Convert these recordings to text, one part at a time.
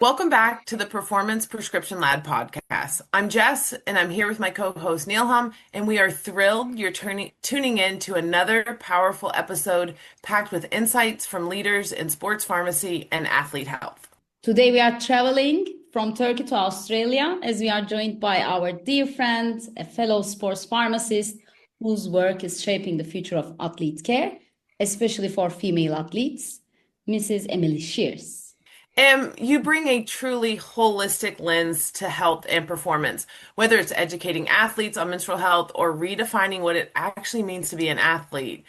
Welcome back to the Performance Prescription Lab podcast. I'm Jess, and I'm here with my co-host Neilham, and we are thrilled you're tuning in to another powerful episode packed with insights from leaders in sports pharmacy and athlete health. Today we are traveling from Turkey to Australia as we are joined by our dear friend, a fellow sports pharmacist whose work is shaping the future of athlete care, especially for female athletes, Mrs. Emily Shears. You bring a truly holistic lens to health and performance, whether it's educating athletes on menstrual health or redefining what it actually means to be an athlete.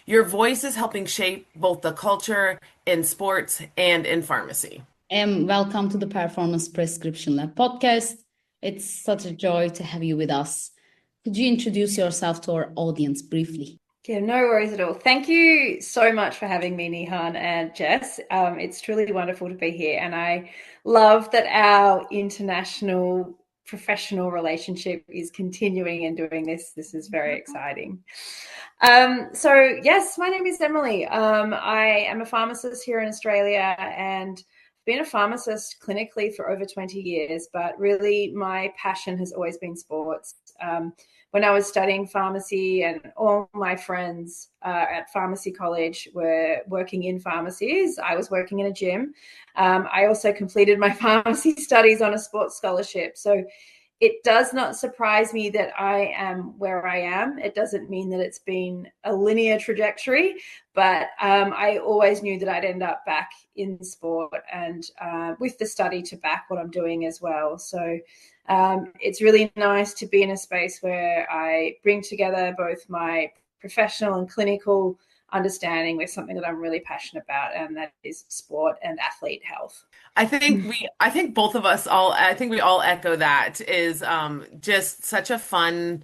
Your voice is helping shape both the culture in sports and in pharmacy. Welcome to the Performance Prescription Lab podcast. It's such a joy to have you with us. Could you introduce yourself to our audience briefly? Yeah, no worries at all. Thank you so much for having me, Nihan and Jess. It's truly wonderful to be here. And I love that our international professional relationship is continuing and doing this. This is very exciting. Yes, my name is Emily. I am a pharmacist here in Australia and been a pharmacist clinically for over 20 years, but really my passion has always been sports. When I was studying pharmacy and all my friends at pharmacy college were working in pharmacies, I was working in a gym. I also completed my pharmacy studies on a sports scholarship. So it does not surprise me that I am where I am. It doesn't mean that it's been a linear trajectory, but I always knew that I'd end up back in sport and with the study to back what I'm doing as well. So it's really nice to be in a space where I bring together both my professional and clinical understanding with something that I'm really passionate about, and that is sport and athlete health. I think both of us all, I think we all echo that is just such a fun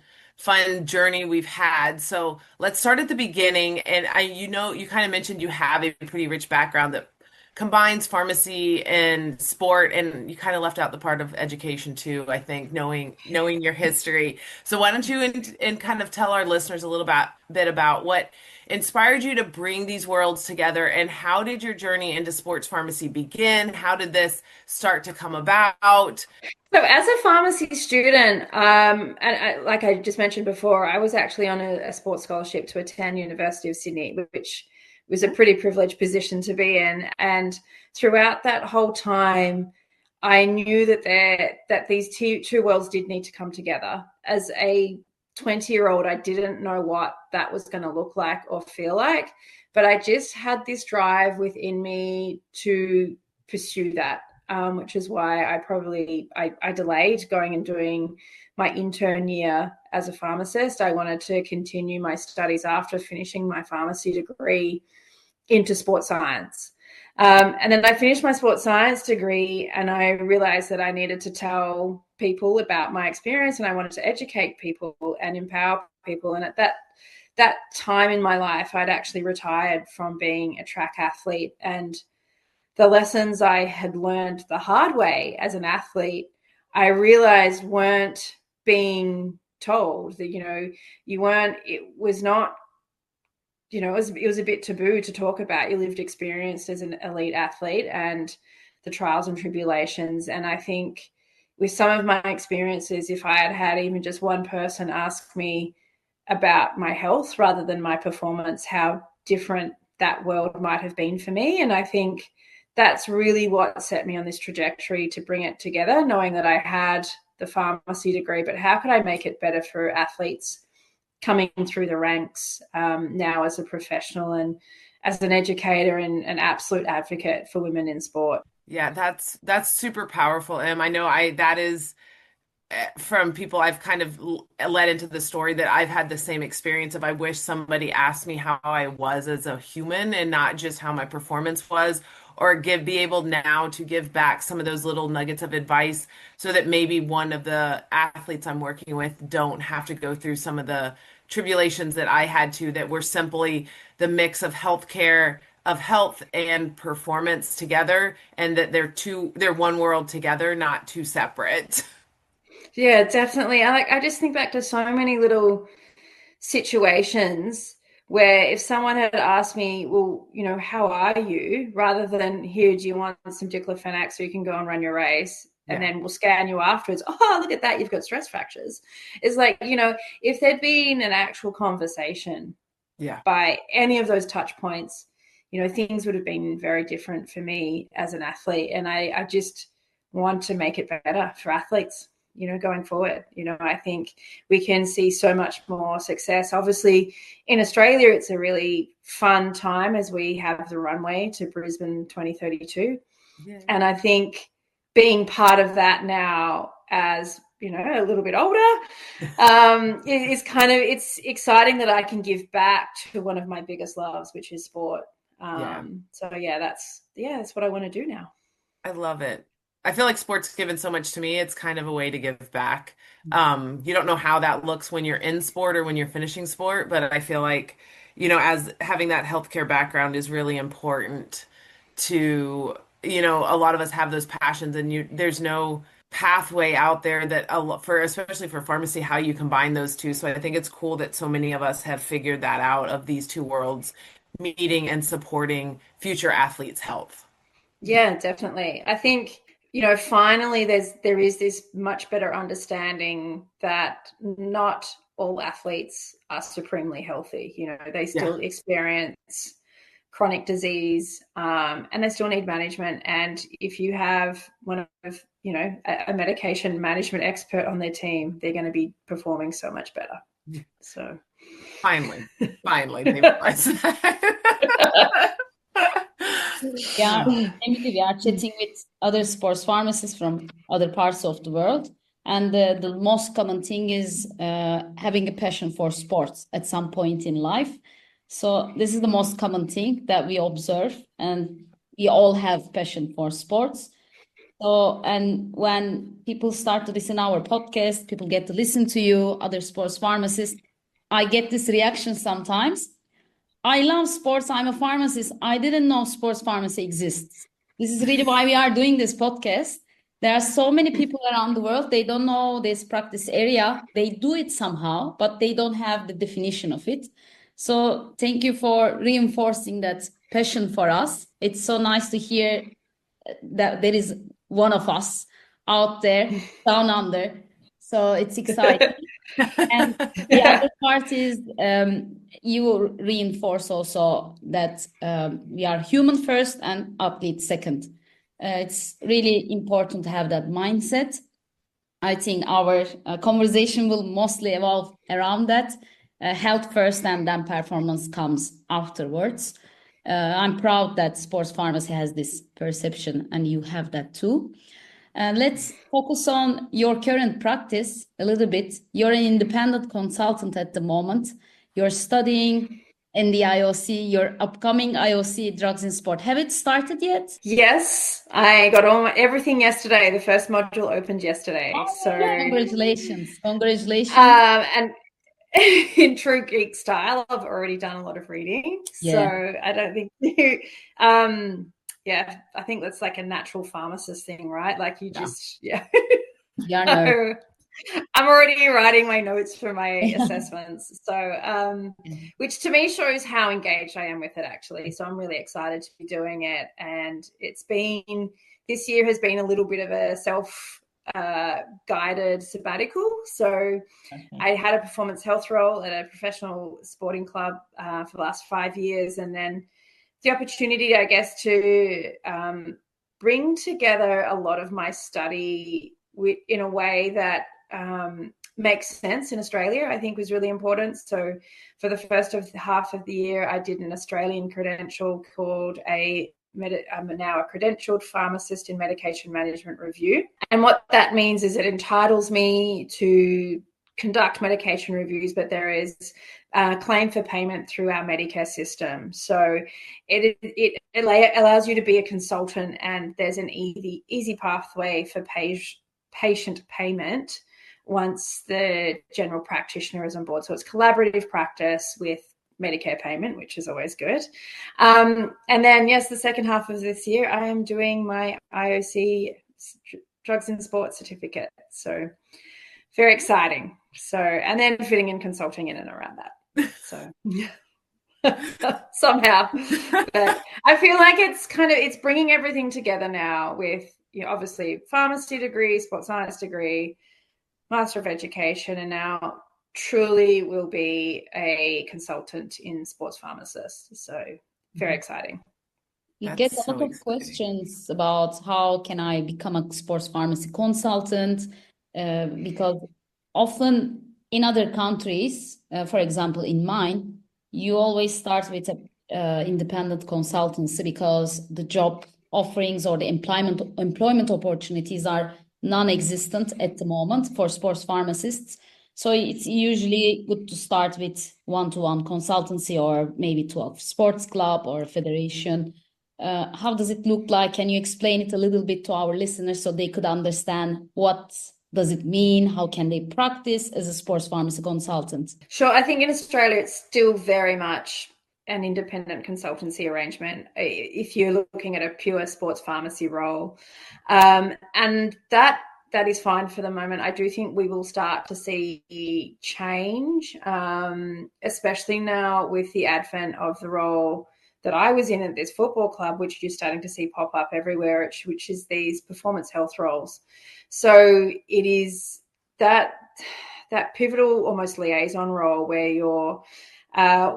journey we've had. So let's start at the beginning. And you kind of mentioned you have a pretty rich background that combines pharmacy and sport, and you kind of left out the part of education too, I think, knowing your history. So why don't you and kind of tell our listeners a little bit about what inspired you to bring these worlds together, and how did your journey into sports pharmacy begin? How did this start to come about? So as a pharmacy student, like I just mentioned before, I was actually on a sports scholarship to attend University of Sydney, which was a pretty privileged position to be in. And throughout that whole time, I knew that these two worlds did need to come together. As a 20-year-old, I didn't know what that was going to look like or feel like, but I just had this drive within me to pursue that, which is why I delayed going and doing my intern year as a pharmacist. I wanted to continue my studies after finishing my pharmacy degree into sports science. And then I finished my sports science degree, and I realized that I needed to tell people about my experience, and I wanted to educate people and empower people. And at that time in my life, I'd actually retired from being a track athlete, and the lessons I had learned the hard way as an athlete, I realized weren't being told. That, it was a bit taboo to talk about your lived experience as an elite athlete and the trials and tribulations. And I think with some of my experiences, if I had even just one person ask me about my health rather than my performance, how different that world might have been for me. And I think that's really what set me on this trajectory to bring it together, knowing that I had the pharmacy degree, but how could I make it better for athletes coming through the ranks now as a professional and as an educator and an absolute advocate for women in sport. Yeah, that's super powerful, Em. I know that is from people I've kind of led into the story that I've had the same experience of I wish somebody asked me how I was as a human and not just how my performance was, or be able now to give back some of those little nuggets of advice so that maybe one of the athletes I'm working with don't have to go through some of the tribulations that I had to, that were simply the mix of healthcare, of health and performance together, and that they're one world together, not two separate. Yeah, definitely. I just think back to so many little situations where if someone had asked me, well, you know, how are you, rather than, here, do you want some diclofenac so you can go and run your race, and Yeah. then we'll scan you afterwards, oh, look at that, you've got stress fractures. It's like, you know, if there'd been an actual conversation Yeah. by any of those touch points, you know, things would have been very different for me as an athlete. And I just want to make it better for athletes, you know, going forward. You know, I think we can see so much more success. Obviously, in Australia, it's a really fun time as we have the runway to Brisbane 2032. Yeah. And I think being part of that now, as you know, a little bit older, is kind of, it's exciting that I can give back to one of my biggest loves, which is sport. Yeah. So yeah, that's what I want to do now. I love it. I feel like sports given so much to me. It's kind of a way to give back. You don't know how that looks when you're in sport or when you're finishing sport, but I feel like, as having that healthcare background is really important to, a lot of us have those passions and there's no pathway out there that for especially for pharmacy, how you combine those two. So I think it's cool that so many of us have figured that out of these two worlds meeting and supporting future athletes' health. Yeah, definitely. I think, you know, finally there is this much better understanding that not all athletes are supremely healthy. You know, they Yeah. still experience chronic disease, and they still need management. And if you have one of, you know, a medication management expert on their team, they're going to be performing so much better. So Finally, finally, they realized that. Yeah, Emily, we are chatting with other sports pharmacists from other parts of the world. And the most common thing is having a passion for sports at some point in life. So this is the most common thing that we observe, and we all have passion for sports. So, and when people start to listen our podcast, people get to listen to you, other sports pharmacists. I get this reaction sometimes. I love sports. I'm a pharmacist. I didn't know sports pharmacy exists. This is really why we are doing this podcast. There are so many people around the world. They don't know this practice area. They do it somehow, but they don't have the definition of it. So thank you for reinforcing that passion for us. It's so nice to hear that there is one of us out there down under. So it's exciting. And the other part is you reinforce also that we are human first and athlete second. It's really important to have that mindset. I think our conversation will mostly evolve around that. Health first and then performance comes afterwards. I'm proud that sports pharmacy has this perception and you have that too. Let's focus on your current practice a little bit. You're an independent consultant at the moment. You're studying in the IOC, your upcoming IOC drugs in sport. Have it started yet? Yes, I got everything yesterday. The first module opened yesterday. Oh, So congratulations. Congratulations. and in true geek style, I've already done a lot of reading. So Yeah. I don't think you, yeah, I think that's like a natural pharmacist thing, right? Like you just, yeah. Yeah, no. I'm already writing my notes for my assessments. So, which to me shows how engaged I am with it, actually. So I'm really excited to be doing it. And this year has been a little bit of a guided sabbatical. So I had a performance health role at a professional sporting club for the last 5 years. And then the opportunity, I guess, to bring together a lot of my study in a way that makes sense in Australia, I think was really important. So for the first half of the year, I did an Australian credential called I'm now a credentialed pharmacist in medication management review. And what that means is it entitles me to conduct medication reviews, but there is a claim for payment through our Medicare system. So it allows you to be a consultant, and there's an easy pathway for patient payment once the general practitioner is on board. So it's collaborative practice with Medicare payment, which is always good. And then, yes, the second half of this year, I am doing my IOC drugs in sports certificate. So very exciting. So, and then fitting in consulting in and around that. So, yeah. somehow. But I feel like it's bringing everything together now with, obviously pharmacy degree, sports science degree, Master of Education, and now truly will be a consultant in sports pharmacist. So very exciting. We That's get a so lot of exciting. questions about how can I become a sports pharmacy consultant, because often in other countries, for example, in mine, you always start with a independent consultancy because the job offerings or the employment opportunities are non-existent at the moment for sports pharmacists. So it's usually good to start with one-to-one consultancy or maybe to a sports club or a federation. How does it look like? Can you explain it a little bit to our listeners so they could understand what does it mean? How can they practice as a sports pharmacy consultant? Sure. I think in Australia, it's still very much an independent consultancy arrangement if you're looking at a pure sports pharmacy role. And that is fine for the moment. I do think we will start to see change, especially now with the advent of the role that I was in at this football club, which you're starting to see pop up everywhere, which is these performance health roles. So it is that pivotal, almost liaison role where you're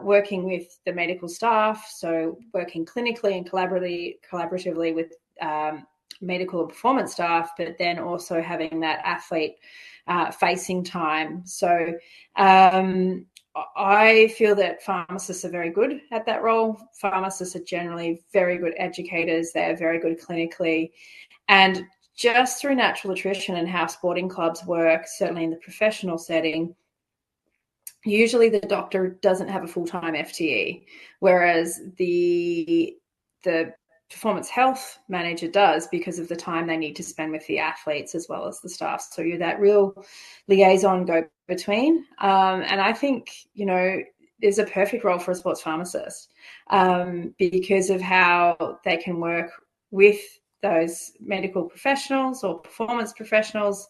working with the medical staff, so working clinically and collaboratively with medical and performance staff, but then also having that athlete facing time. So I feel that pharmacists are very good at that role. Pharmacists are generally very good educators. They're very good clinically. And just through natural attrition and how sporting clubs work, certainly in the professional setting, usually the doctor doesn't have a full-time FTE, whereas the performance health manager does because of the time they need to spend with the athletes as well as the staff. So you're that real liaison go-between. And I think, there's a perfect role for a sports pharmacist because of how they can work with those medical professionals or performance professionals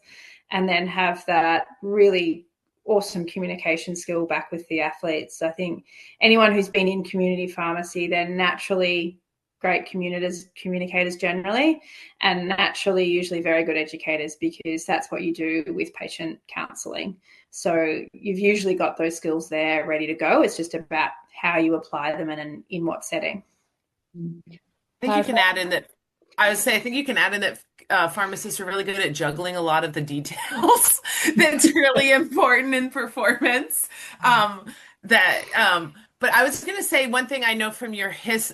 and then have that really awesome communication skill back with the athletes. I think anyone who's been in community pharmacy, they're naturally great communicators generally, and naturally usually very good educators because that's what you do with patient counselling. So you've usually got those skills there ready to go. It's just about how you apply them and in what setting. I think you can add in that. I would say I think you can add in that pharmacists are really good at juggling a lot of the details that's really important in performance. But I was going to say one thing I know from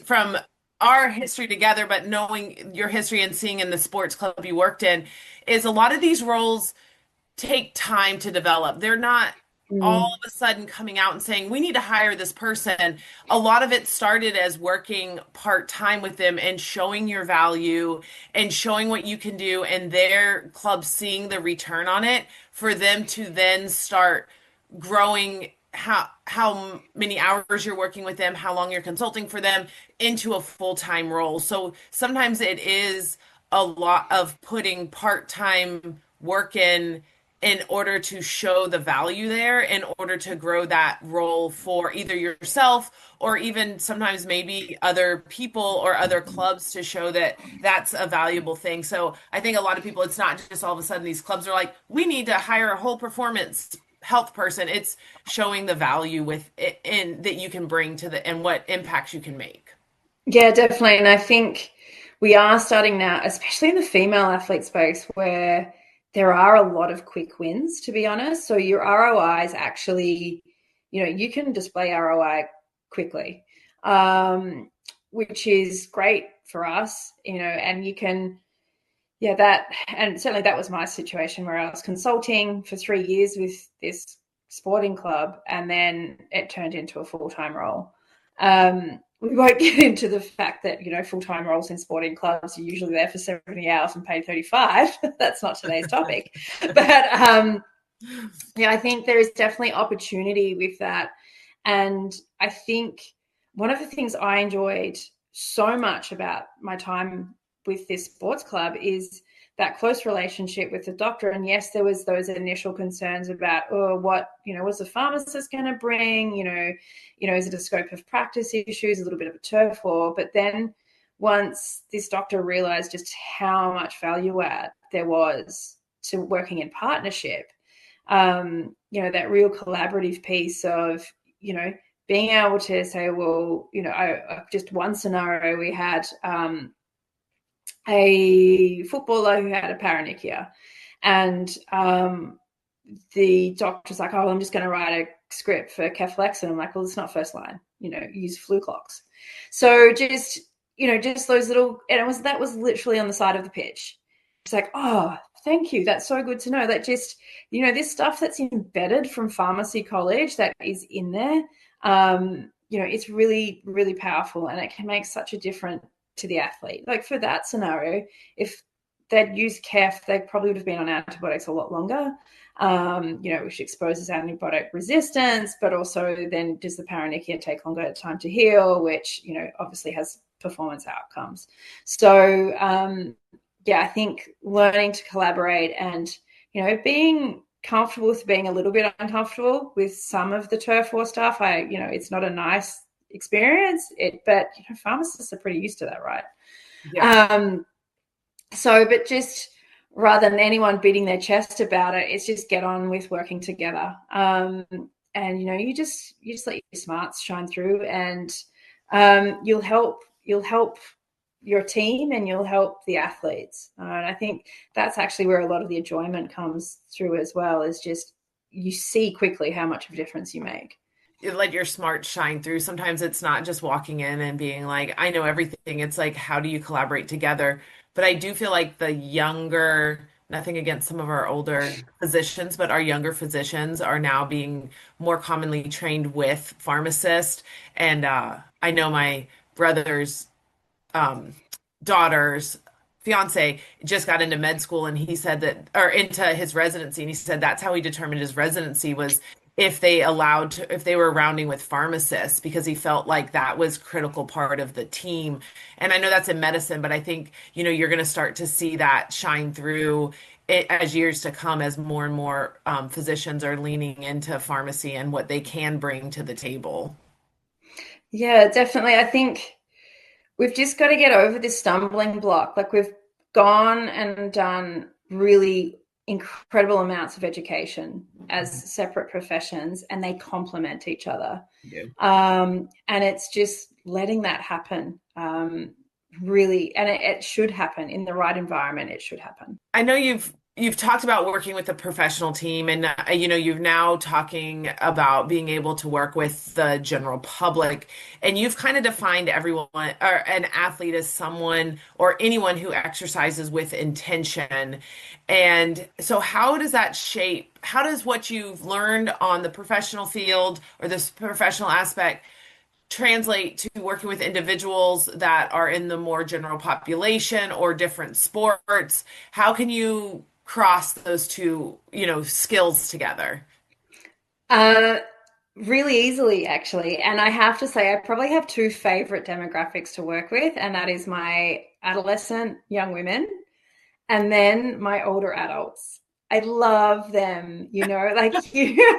from our history together, but knowing your history and seeing in the sports club you worked in, is a lot of these roles take time to develop. They're not all of a sudden coming out and saying, we need to hire this person. A lot of it started as working part-time with them and showing your value and showing what you can do, and their club seeing the return on it for them to then start growing how many hours you're working with them, how long you're consulting for them into a full-time role. So sometimes it is a lot of putting part-time work in order to show the value there, in order to grow that role for either yourself or even sometimes maybe other people or other clubs to show that that's a valuable thing. So I think a lot of people, it's not just all of a sudden these clubs are like, we need to hire a whole performance health person. It's showing the value with it in that you can bring to and what impacts you can make. Yeah, definitely. And I think we are starting now, especially in the female athlete space, where there are a lot of quick wins, to be honest. So your ROI is actually, you can display ROI quickly, which is great for us, and you can, and certainly that was my situation where I was consulting for 3 years with this sporting club, and then it turned into a full-time role. We won't get into the fact that, full-time roles in sporting clubs are usually there for 70 hours and paid 35. That's not today's topic. But I think there is definitely opportunity with that. And I think one of the things I enjoyed so much about my time with this sports club is that close relationship with the doctor. And yes, there was those initial concerns about, oh, what's the pharmacist going to bring? Is it a scope of practice issues, a little bit of a turf war? But then once this doctor realized just how much value add there was to working in partnership, that real collaborative piece of, being able to say, well, just one scenario, we had a footballer who had a paronychia, and the doctor's like, oh, I'm just going to write a script for Keflex. I'm like, well, it's not first line, use flu clocks. So just those little, and that was literally on the side of the pitch. It's like, oh, thank you. That's so good to know. That just, this stuff that's embedded from pharmacy college that is in there, it's really, really powerful, and it can make such a difference to the athlete. Like for that scenario, if they'd used KEF, they probably would have been on antibiotics a lot longer, which exposes antibiotic resistance, but also then does the paronychia take longer time to heal, which, obviously has performance outcomes. So, I think learning to collaborate and, being comfortable with being a little bit uncomfortable with some of the turf war stuff. It's not a nice experience, but pharmacists are pretty used to that, right? Yeah. But just rather than anyone beating their chest about it, it's just get on with working together. And you just let your smarts shine through, and you'll help your team, and you'll help the athletes. And I think that's actually where a lot of the enjoyment comes through as well, is just you see quickly how much of a difference you make. Let your smarts shine through. Sometimes it's not just walking in and being like, I know everything. It's like, how do you collaborate together? But I do feel like the younger, nothing against some of our older physicians, but our younger physicians are now being more commonly trained with pharmacists. And I know my brother's daughter's fiance just got into med school, and he said that, or into his residency, and he said that's how he determined his residency was if they were rounding with pharmacists, because he felt like that was critical part of the team. And I know that's in medicine, but I think, you're going to start to see that shine through it as years to come, as more and more physicians are leaning into pharmacy and what they can bring to the table. Yeah, definitely. I think we've just got to get over this stumbling block. Like, we've gone and done really incredible amounts of education as separate professions, and they complement each other. Yeah. And it's just letting that happen, really, and it should happen in the right environment. It should happen. I know you've talked about working with a professional team, and you've now talking about being able to work with the general public, and you've kind of defined everyone, or an athlete, as someone or anyone who exercises with intention. And so how does what you've learned on the professional field, or this professional aspect, translate to working with individuals that are in the more general population or different sports? How can you cross those two, skills together? Really easily, actually. And I have to say, I probably have two favorite demographics to work with, and that is my adolescent young women and then my older adults. I love them, like you. Yeah.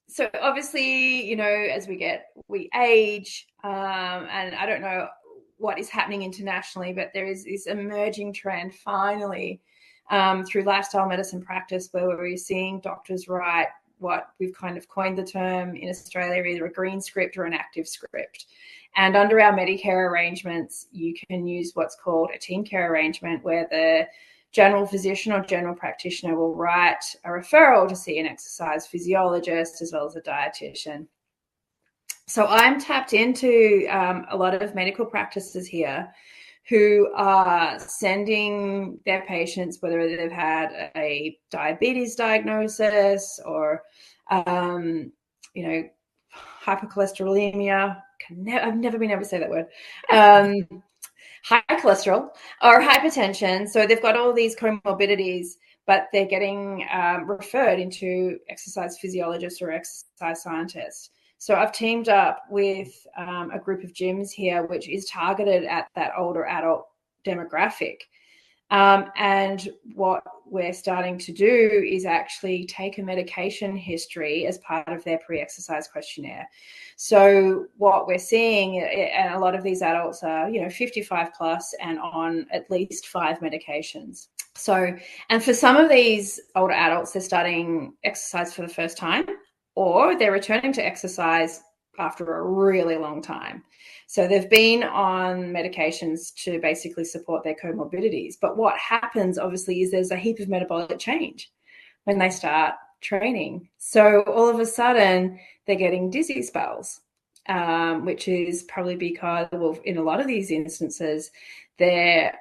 So obviously, as we age, and I don't know what is happening internationally, but there is this emerging trend finally, through lifestyle medicine practice, where we're seeing doctors write what we've kind of coined the term in Australia, either a green script or an active script. And under our Medicare arrangements, you can use what's called a team care arrangement, where the general physician or general practitioner will write a referral to see an exercise physiologist as well as a dietitian. So I'm tapped into a lot of medical practices here who are sending their patients, whether they've had a diabetes diagnosis or, hypercholesterolemia. I've never been able to say that word. High cholesterol or hypertension. So they've got all these comorbidities, but they're getting referred into exercise physiologists or exercise scientists. So I've teamed up with a group of gyms here, which is targeted at that older adult demographic. And what we're starting to do is actually take a medication history as part of their pre-exercise questionnaire. So what we're seeing, and a lot of these adults are, 55 plus and on at least 5 medications. So, and for some of these older adults, they're starting exercise for the first time, or they're returning to exercise after a really long time. So they've been on medications to basically support their comorbidities. But what happens, obviously, is there's a heap of metabolic change when they start training. So all of a sudden, they're getting dizzy spells, which is probably because, well, in a lot of these instances, their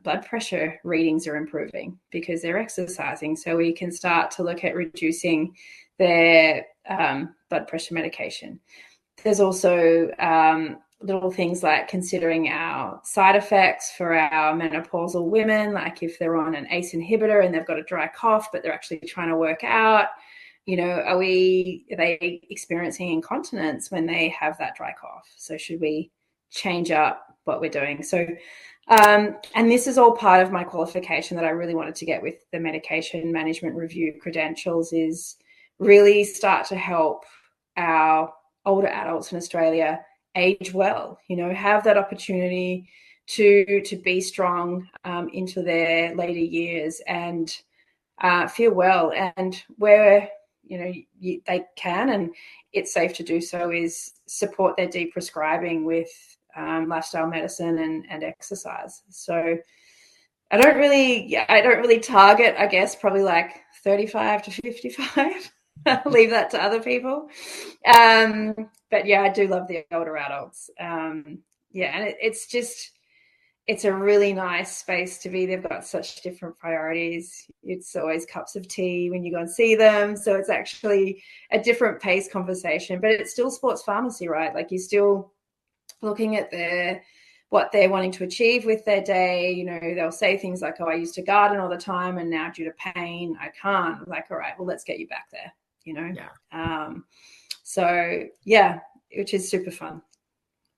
blood pressure readings are improving because they're exercising. So we can start to look at reducing their blood pressure medication. There's also little things like considering our side effects for our menopausal women, like if they're on an ACE inhibitor and they've got a dry cough, but they're actually trying to work out, are they experiencing incontinence when they have that dry cough? So should we change up what we're doing? So, and this is all part of my qualification that I really wanted to get with the medication management review credentials, is really start to help our older adults in Australia age well, have that opportunity to be strong into their later years and feel well. And where, they can, and it's safe to do so, is support their deprescribing with lifestyle medicine and exercise. So I don't really target, I guess, probably like 35 to 55. Leave that to other people. But yeah, I do love the older adults. And it's a really nice space to be. They've got such different priorities. It's always cups of tea when you go and see them. So it's actually a different pace conversation, but it's still sports pharmacy, right? Like, you're still looking at what they're wanting to achieve with their day. They'll say things like, oh, I used to garden all the time and now due to pain, I can't. I'm like, all right, well, let's get you back there, Yeah. So yeah, which is super fun.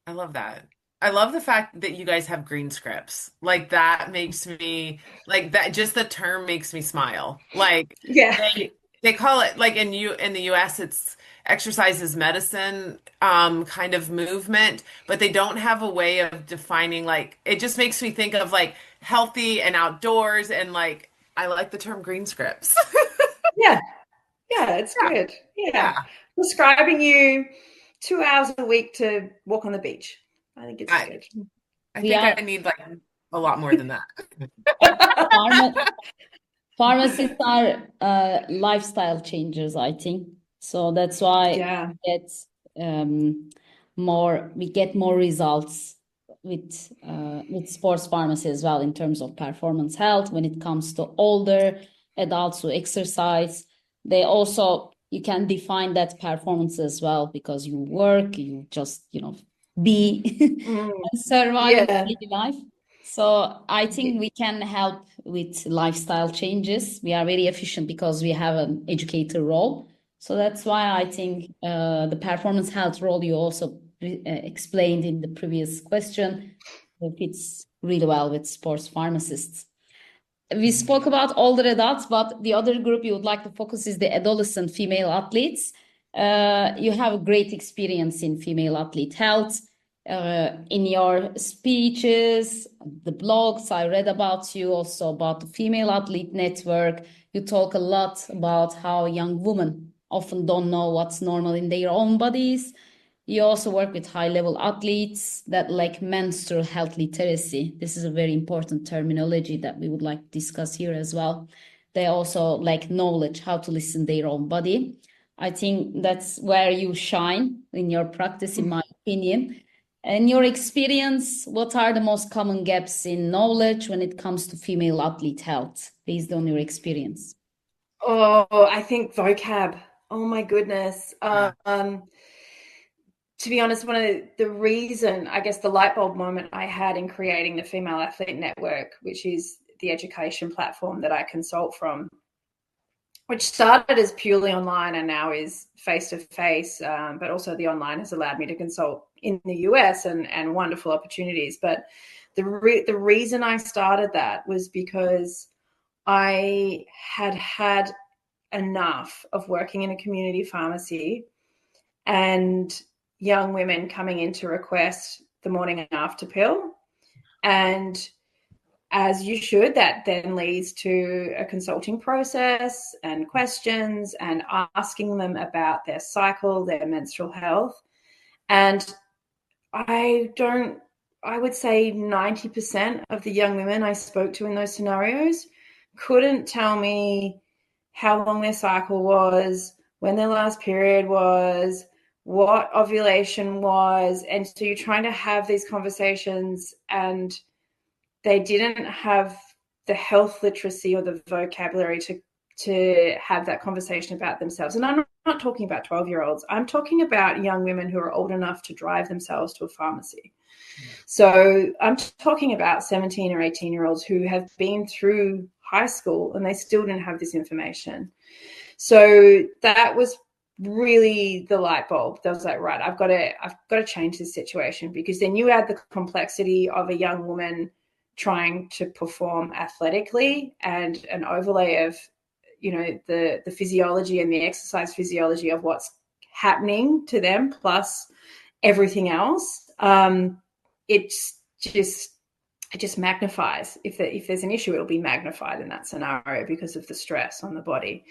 I love that. I love the fact that you guys have green scripts. Like, that makes me like that, just the term makes me smile. Like, Yeah. they call it, like, in the US it's exercise is medicine kind of movement, but they don't have a way of defining, like, it just makes me think of like healthy and outdoors, and like I like the term green scripts. Yeah. Yeah, it's Yeah. good. Yeah. Yeah. Prescribing you 2 hours a week to walk on the beach. I think it's I good. I We think I are need like a lot more than that. pharma pharmacists are lifestyle changers, I think. So that's why Yeah. it's we get more results with sports pharmacy as well, in terms of performance health. When it comes to older adults who exercise, they also, you can define that performance as well, because you work, you just be Mm, and survive in yeah. daily life. So I Yeah. think we can help with lifestyle changes. We are very efficient because we have an educator role. So that's why I think the performance health role you also explained in the previous question fits really well with sports pharmacists. We spoke about older adults, but the other group you would like to focus is the adolescent female athletes. You have a great experience in female athlete health. In your speeches, the blogs, I read about you, also about the Female Athlete Network. You talk a lot about how young women often don't know what's normal in their own bodies. You also work with high-level athletes that like menstrual health literacy. This is a very important terminology that we would like to discuss here as well. They also like knowledge, how to listen their own body. I think that's where you shine in your practice, in my opinion. In your experience, what are the most common gaps in knowledge when it comes to female athlete health, based on your experience? Oh, I think vocab. Oh my goodness. Yeah. To be honest, one of the reason, I guess, the light bulb moment I had in creating the Female Athlete Network, which is the education platform that I consult from, which started as purely online and now is face-to-face, but also the online has allowed me to consult in the US and wonderful opportunities. But the reason I started that was because I had enough of working in a community pharmacy and young women coming in to request the morning after pill. And as you should, that then leads to a consulting process and questions and asking them about their cycle, their menstrual health. And I would say 90% of the young women I spoke to in those scenarios couldn't tell me how long their cycle was, when their last period was, what ovulation was. And so you're trying to have these conversations and they didn't have the health literacy or the vocabulary to have that conversation about themselves. And I'm not talking about 12-year-olds. I'm talking about young women who are old enough to drive themselves to a pharmacy. So I'm talking about 17 or 18-year-olds who have been through high school and they still didn't have this information. So that was really the light bulb. That was like, right, I've got to change this situation, because then you add the complexity of a young woman trying to perform athletically and an overlay of, the physiology and the exercise physiology of what's happening to them, plus everything else. It just magnifies. If there's an issue, it'll be magnified in that scenario because of the stress on the body.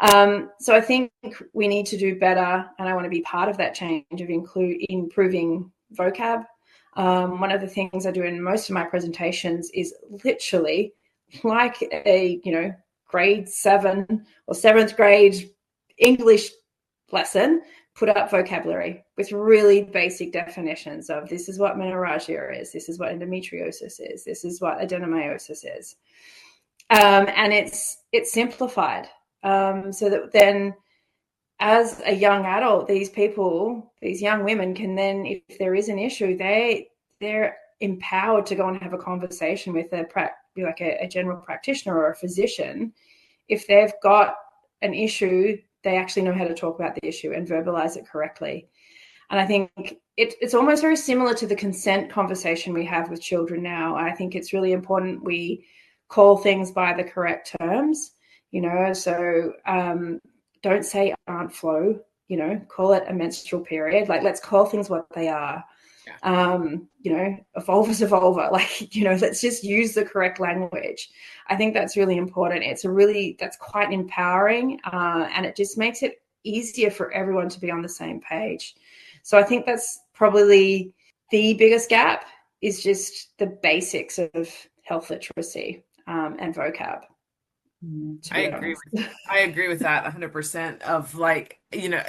So I think we need to do better, and I want to be part of that change of improving vocab. One of the things I do in most of my presentations is literally like a, grade 7 or 7th grade English lesson, put up vocabulary with really basic definitions of this is what menorrhagia is, this is what endometriosis is, this is what adenomyosis is. And it's simplified. So that then as a young adult, these young women can then, if there is an issue, they're empowered to go and have a conversation with a general practitioner or a physician. If they've got an issue, they actually know how to talk about the issue and verbalize it correctly. And I think it's almost very similar to the consent conversation we have with children now. I think it's really important we call things by the correct terms, so don't say Aunt Flo, call it a menstrual period. Like, let's call things what they are. A vulva's a vulva. Let's just use the correct language. I think that's really important. That's quite empowering, and it just makes it easier for everyone to be on the same page. So I think that's probably the biggest gap, is just the basics of health literacy and vocab. I agree with that 100%, of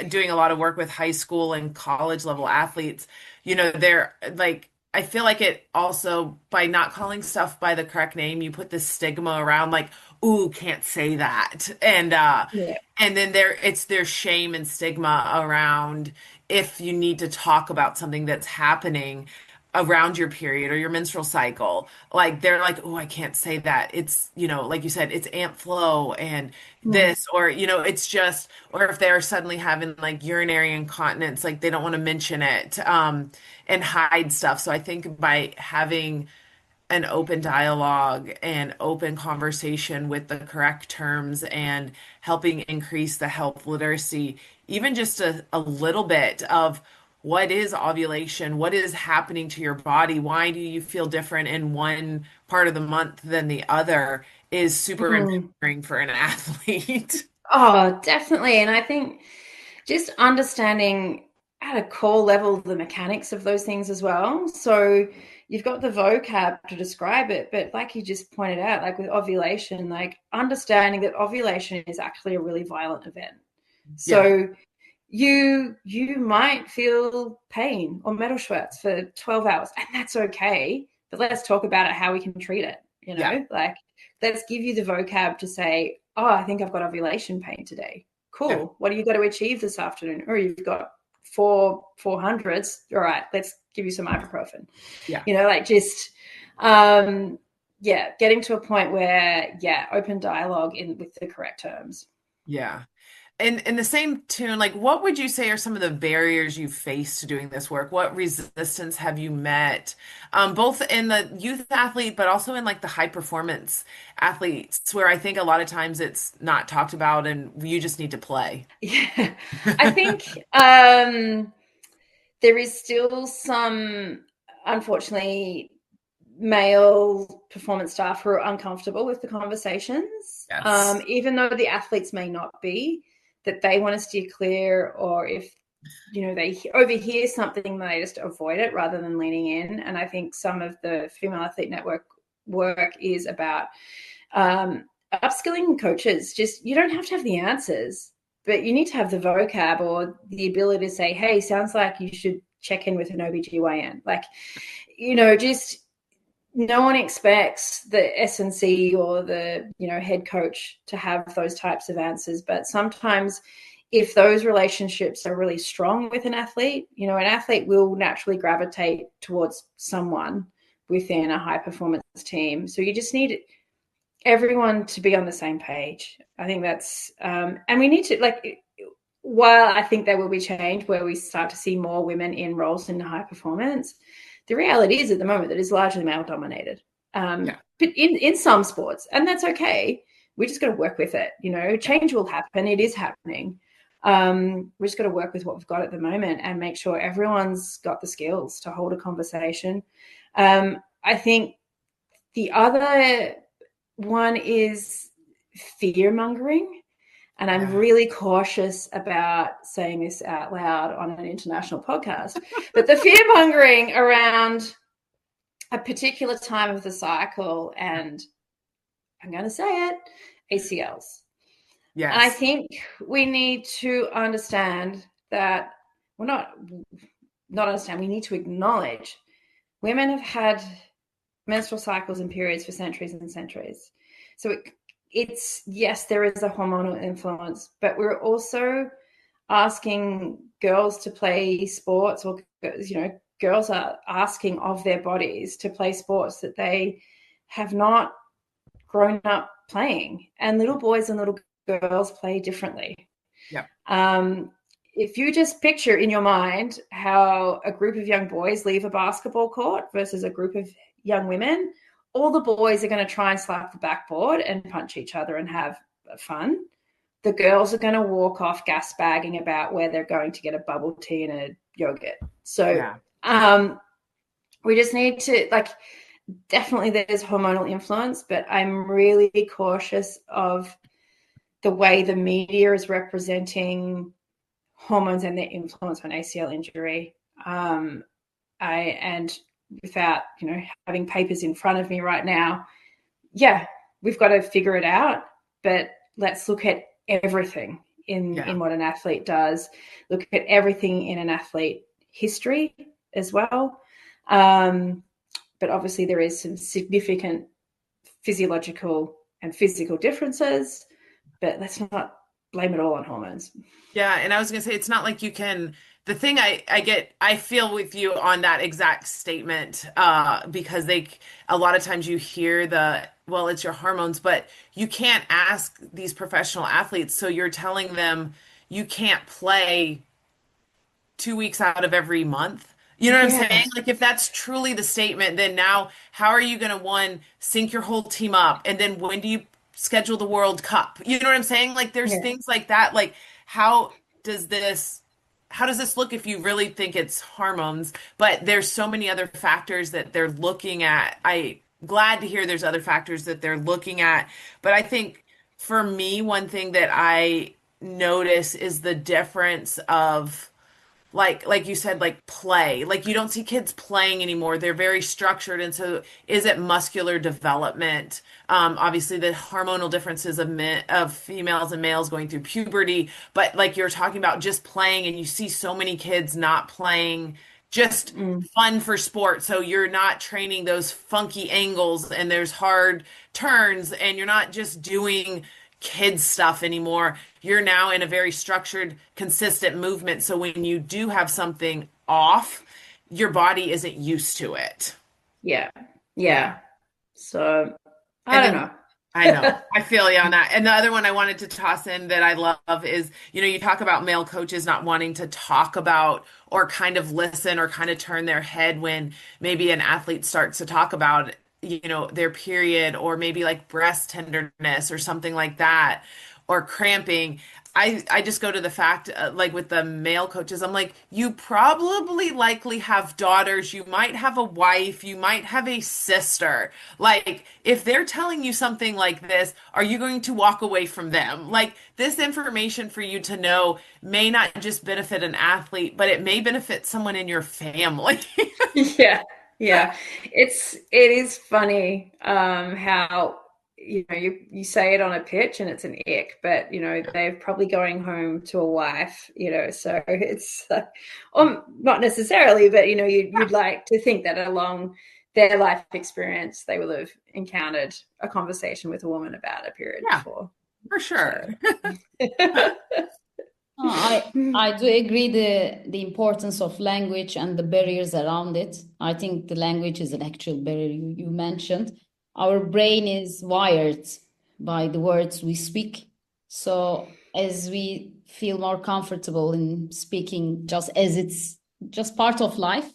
doing a lot of work with high school and college level athletes. They're like, I feel like it also, by not calling stuff by the correct name, you put this stigma around, like, ooh, can't say that. And then there's shame and stigma around if you need to talk about something that's happening around your period or your menstrual cycle. Like, they're like, oh, I can't say that. It's, like you said, it's Aunt Flo and this, or, it's just, or if they're suddenly having like urinary incontinence, like they don't want to mention it, and hide stuff. So I think by having an open dialogue and open conversation with the correct terms and helping increase the health literacy, even just a little bit of what is ovulation, what is happening to your body, why do you feel different in one part of the month than the other, is super empowering for an athlete. Oh, definitely. And I think just understanding at a core level the mechanics of those things as well. So you've got the vocab to describe it, but like you just pointed out, like with ovulation, like understanding that ovulation is actually a really violent event. So you might feel pain or metal sweats for 12 hours, and that's okay. But let's talk about it, how we can treat it, like, let's give you the vocab to say, oh, I think I've got ovulation pain today. Cool. Yeah. What do you got to achieve this afternoon? Or you've got 400s. All right, let's give you some ibuprofen. Yeah. Getting to a point where, open dialogue with the correct terms. Yeah. And in the same tune, like what would you say are some of the barriers you faced to doing this work? What resistance have you met, both in the youth athlete, but also in like the high performance athletes, where I think a lot of times it's not talked about and you just need to play. Yeah, I think there is still some, unfortunately, male performance staff who are uncomfortable with the conversations, Yes. even though the athletes may not be, that they want to steer clear, or if they overhear something, they just avoid it rather than leaning in. And I think some of the female athlete network work is about upskilling coaches. Just, you don't have to have the answers, but you need to have the vocab or the ability to say, hey, sounds like you should check in with an OBGYN. Like, just, no one expects the S&C or the head coach to have those types of answers, but sometimes if those relationships are really strong with an athlete, an athlete will naturally gravitate towards someone within a high performance team. So you just need everyone to be on the same page. I think that's and we need to, like, while I think there will be change where we start to see more women in roles in high performance, the reality is at the moment that it's largely male dominated. Yeah. But in some sports, and that's okay. We just got to work with it. Change will happen. It is happening. We just got to work with what we've got at the moment and make sure everyone's got the skills to hold a conversation. I think the other one is fear mongering. And I'm Yeah. really cautious about saying this out loud on an international podcast, but the fear mongering around a particular time of the cycle, and I'm going to say it, ACLs. And I Yes. think we need to understand that we're not understand, we need to acknowledge women have had menstrual cycles and periods for centuries and centuries. So it's yes, there is a hormonal influence, but we're also asking girls to play sports, or girls are asking of their bodies to play sports that they have not grown up playing, and little boys and little girls play differently. Yeah. If you just picture in your mind how a group of young boys leave a basketball court versus a group of young women, all the boys are going to try and slap the backboard and punch each other and have fun. The girls are going to walk off gas bagging about where they're going to get a bubble tea and a yogurt. So Yeah. we just need to, like, definitely there's hormonal influence, but I'm really cautious of the way the media is representing hormones and their influence on ACL injury. And without, having papers in front of me right now, yeah, we've got to figure it out, but let's look at everything Yeah. in what an athlete does, look at everything in an athlete history as well. But obviously there is some significant physiological and physical differences, but let's not blame it all on hormones. Yeah, and I was gonna say it's not like you can. The thing I feel with you on that exact statement, because a lot of times you hear well, it's your hormones, but you can't ask these professional athletes, so you're telling them you can't play 2 weeks out of every month. You know what I'm saying? Yeah, Like if that's truly the statement, then now how are you going to one sync your whole team up? And then when do you schedule the World Cup? You know what I'm saying? Like there's yeah, things like that. Like how does this how does this look if you really think it's hormones? But there's so many other factors that they're looking at. Glad to hear there's other factors that they're looking at. But I think for me, one thing that I notice is the difference of like you said, like play. Like you don't see kids playing anymore. They're very structured. And so is it muscular development? Obviously the hormonal differences of females and males going through puberty, but like you're talking about just playing, and you see so many kids not playing just fun for sport. So you're not training those funky angles and there's hard turns, and you're not just doing kids stuff anymore. You're now in a very structured, consistent movement. So when you do have something off, your body isn't used to it. yeah, Yeah. yeah. So I And don't then know. I know. I feel you on that. And the other one I wanted to toss in that I love is, you talk about male coaches not wanting to talk about or kind of listen or kind of turn their head when maybe an athlete starts to talk about, their period or maybe like breast tenderness or something like that or cramping. I just go to the fact, like with the male coaches, I'm like, you probably likely have daughters, you might have a wife, you might have a sister. Like, if they're telling you something like this, are you going to walk away from them? Like, this information for you to know may not just benefit an athlete, but it may benefit someone in your family. Yeah, yeah. It is funny how you say it on a pitch and it's an ick, but they're probably going home to a wife, so it's or not necessarily, but you'd like to think that along their life experience they will have encountered a conversation with a woman about a period Yeah, before. for sure. So I do agree the importance of language and the barriers around it. I think the language is an actual barrier you mentioned. Our brain is wired by the words we speak. So as we feel more comfortable in speaking, just as it's just part of life,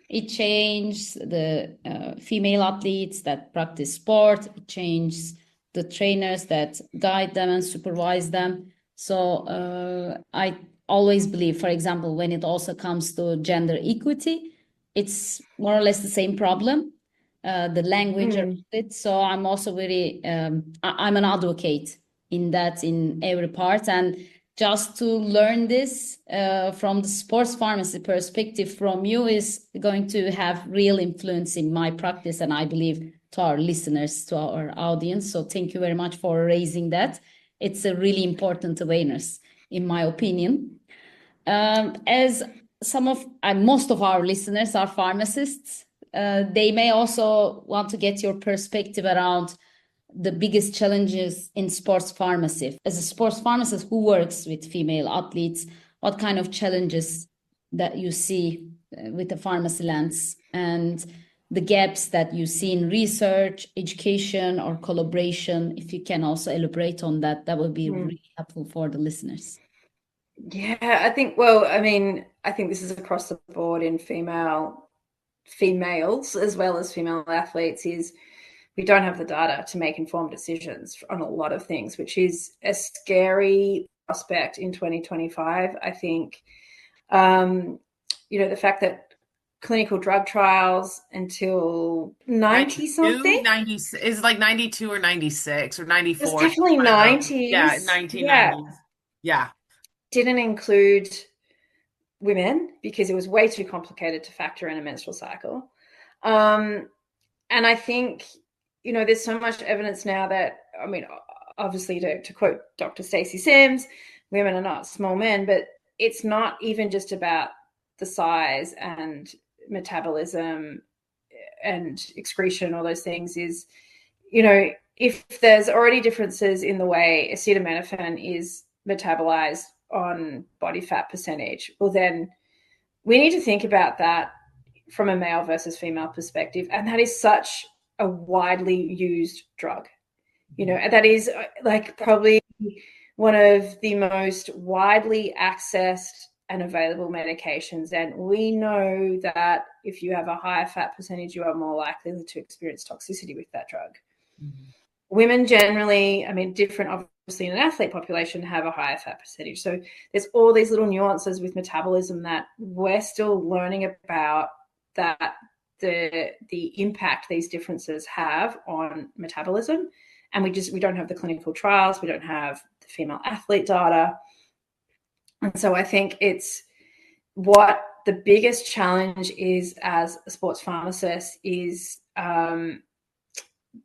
it changed the female athletes that practice sport. It changed the trainers that guide them and supervise them. So I always believe, for example, when it also comes to gender equity, it's more or less the same problem, the language around it. So I'm also I'm an advocate in that in every part. And just to learn this from the sports pharmacy perspective from you is going to have real influence in my practice, and I believe to our listeners, to our audience. So thank you very much for raising that. It's a really important awareness, in my opinion. As most of our listeners are pharmacists, they may also want to get your perspective around the biggest challenges in sports pharmacy. As a sports pharmacist who works with female athletes, what kind of challenges that you see with the pharmacy lens and the gaps that you see in research, education, or collaboration? If you can also elaborate on that, that would be really helpful for the listeners. Yeah, I think this is across the board in females as well as female athletes is we don't have the data to make informed decisions on a lot of things, which is a scary prospect in 2025. I think, the fact that clinical drug trials until 90 92, something, 90 is like 92 or 96 or it was 94. definitely One of those. Yeah, 90s. Yeah, 1990s. Yeah. didn't include women because it was way too complicated to factor in a menstrual cycle. And I think, there's so much evidence now that, obviously to quote Dr. Stacey Sims, women are not small men, but it's not even just about the size and metabolism and excretion, all those things is, if there's already differences in the way acetaminophen is metabolized on body fat percentage, well, then we need to think about that from a male versus female perspective. And that is such a widely used drug. That is like probably one of the most widely accessed and available medications. And we know that if you have a higher fat percentage, you are more likely to experience toxicity with that drug. Mm-hmm. Women generally, different obviously in an athlete population, have a higher fat percentage. So there's all these little nuances with metabolism that we're still learning about, that the impact these differences have on metabolism. And we don't have the clinical trials, we don't have the female athlete data. And so I think it's what the biggest challenge is as a sports pharmacist is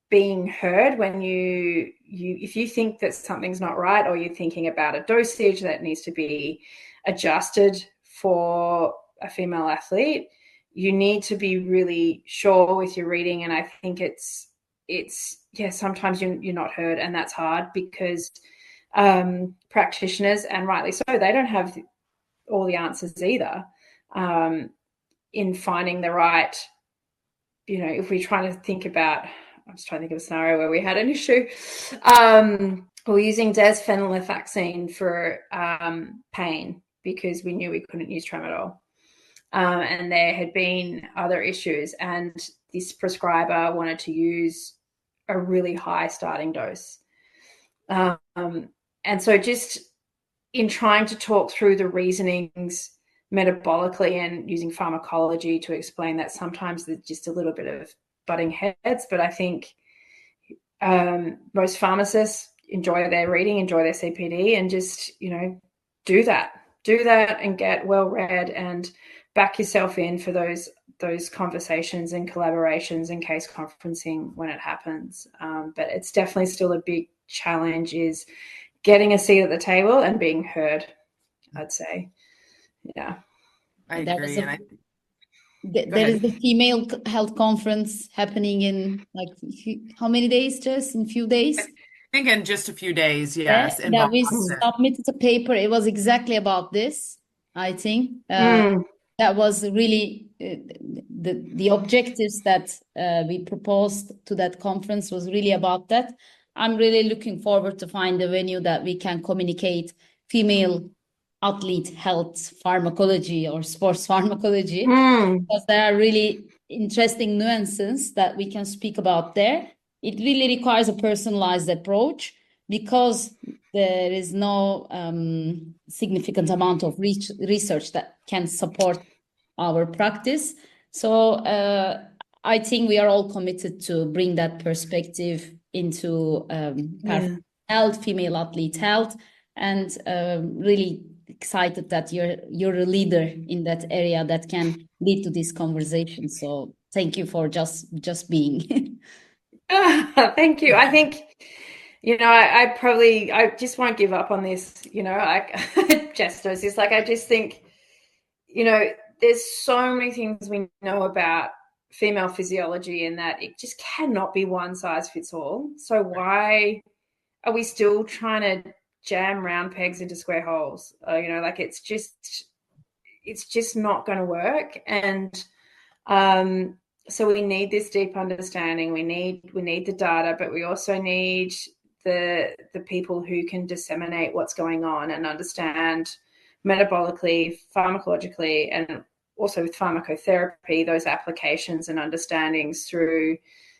being heard when if you think that something's not right, or you're thinking about a dosage that needs to be adjusted for a female athlete, you need to be really sure with your reading. And I think it's sometimes you're not heard, and that's hard because practitioners, and rightly so, they don't have all the answers either in finding the right, if we're trying to think about I'm just trying to think of a scenario where we had an issue. We were using desvenlafaxine for pain because we knew we couldn't use tramadol. And there had been other issues, and this prescriber wanted to use a really high starting dose. And so just in trying to talk through the reasonings metabolically and using pharmacology to explain that sometimes there's just a little bit of butting heads, but I think most pharmacists enjoy their reading, enjoy their CPD, and just, do that and get well read and back yourself in for those conversations and collaborations and case conferencing when it happens. But it's definitely still a big challenge is getting a seat at the table and being heard, I'd say. Yeah. I There is agree. a And go there ahead. is the female health conference happening in like how many days? Just in few I days. think in just a few days, Yeah, yes, in that we Boston. submitted a paper. It was exactly about this, I think. Mm. That was really the objectives that we proposed to that conference was really about that. I'm really looking forward to find a venue that we can communicate female athlete health pharmacology or sports pharmacology, Mm. because there are really interesting nuances that we can speak about there. It really requires a personalized approach because there is no significant amount of research that can support our practice. So I think we are all committed to bring that perspective into Yeah. health, female athlete health, and really excited that you're a leader in that area that can lead to this conversation. So thank you for just being. Thank you. I think, I just won't give up on this, like Jess knows this. Like, I just think, there's so many things we know about female physiology and that it just cannot be one size fits all. So why are we still trying to jam round pegs into square holes? Like it's just not going to work. And so we need this deep understanding. We need the data, but we also need the people who can disseminate what's going on and understand metabolically, pharmacologically, and also with pharmacotherapy, those applications and understandings through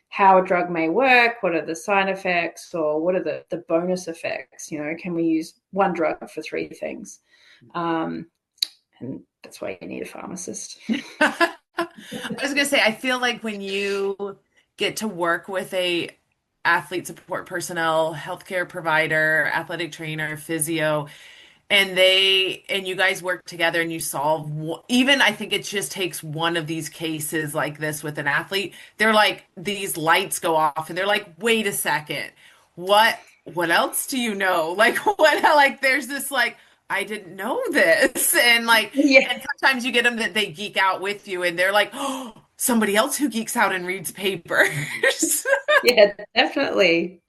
how a drug may work, what are the side effects, or what are the bonus effects. Can we use one drug for three things? And that's why you need a pharmacist. I was gonna say, I feel like when you get to work with a athlete support personnel, healthcare provider, athletic trainer, physio, and you guys work together and you solve even I think it just takes one of these cases like this with an athlete. They're like these lights go off and they're like, wait a second, what else do you know? Like like there's this like I didn't know this Yeah. and sometimes you get them that they geek out with you and they're like, oh, somebody else who geeks out and reads papers. Yeah, definitely.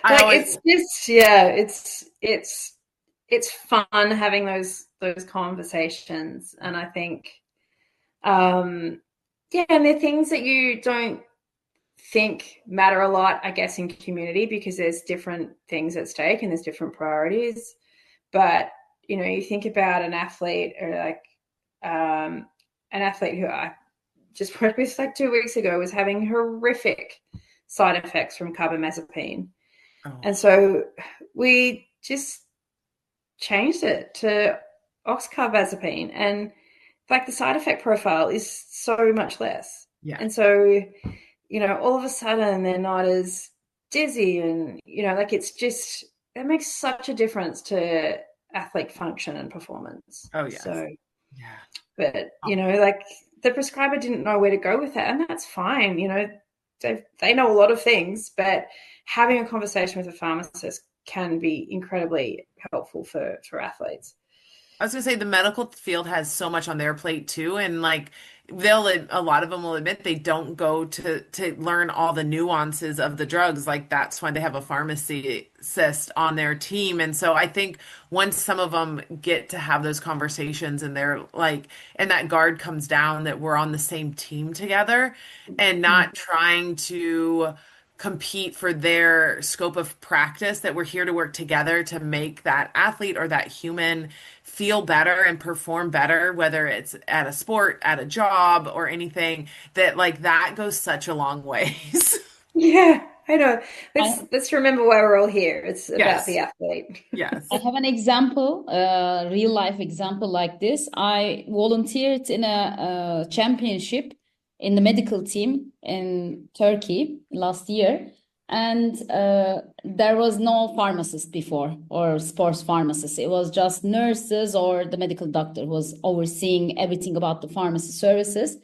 I Like always it's just, yeah, it's fun having those conversations. And I think yeah, and they're things that you don't think matter a lot, I guess, in community because there's different things at stake and there's different priorities. But you think about an athlete or like an athlete who I just worked with like 2 weeks ago was having horrific side effects from carbamazepine. oh And so we just changed it to oxcarbazepine. And like the side effect profile is so much less. yeah. And so, all of a sudden they're not as dizzy and, like it's just, that makes such a difference to athlete function and performance. Oh yes. So, Yeah. but, Oh, like the prescriber didn't know where to go with that. And that's fine. They know a lot of things, but having a conversation with a pharmacist can be incredibly helpful for athletes. I was gonna say the medical field has so much on their plate too, and like a lot of them will admit they don't go to learn all the nuances of the drugs. Like that's why they have a pharmacist on their team. And so I think once some of them get to have those conversations and they're like, and that guard comes down that we're on the same team together and not trying to compete for their scope of practice, that we're here to work together to make that athlete or that human feel better and perform better, whether it's at a sport, at a job, or anything, that like that goes such a long ways. Yeah, I know. I, Let's remember why we're all here. It's about the Yes. athlete. Yes. I have an example, a real life example like this. I volunteered in a championship in the medical team in Turkey last year, and there was no pharmacist before or sports pharmacist. It was just nurses or the medical doctor who was overseeing everything about the pharmacy services.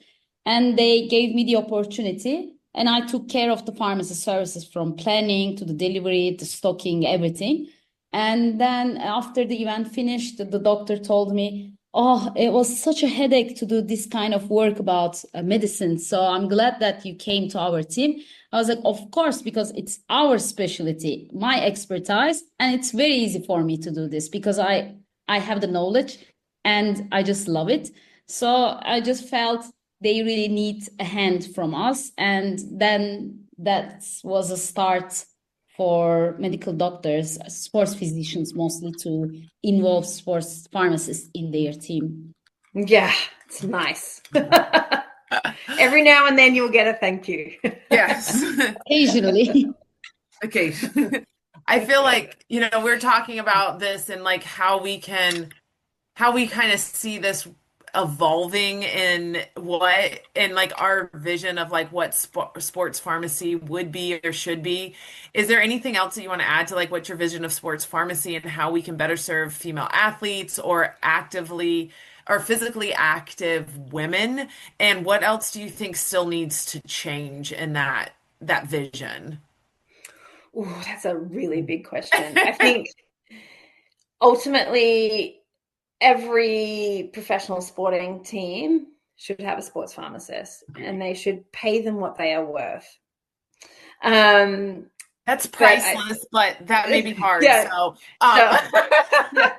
And they gave me the opportunity, and I took care of the pharmacy services from planning to the delivery, the stocking, everything. And then after the event finished, the doctor told me, "Oh, it was such a headache to do this kind of work about medicine. So I'm glad that you came to our team." I was like, "Of course, because it's our specialty, my expertise, and it's very easy for me to do this because I have the knowledge and I just love it." So I just felt they really need a hand from us. And then that was a start for medical doctors, sports physicians mostly, to involve sports pharmacists in their team. Yeah, it's nice. Every now and then you'll get a thank you. Yes. Occasionally. Okay. I feel like, we're talking about this and like how we kind of see this evolving in like our vision of like what sports pharmacy would be or should be. Is there anything else that you want to add to like what's your vision of sports pharmacy and how we can better serve female athletes or actively or physically active women? And what else do you think still needs to change in that vision? Oh, that's a really big question. I think ultimately every professional sporting team should have a sports pharmacist and they should pay them what they are worth. Um, That's but priceless, but that may be hard. yeah, So, so, yeah.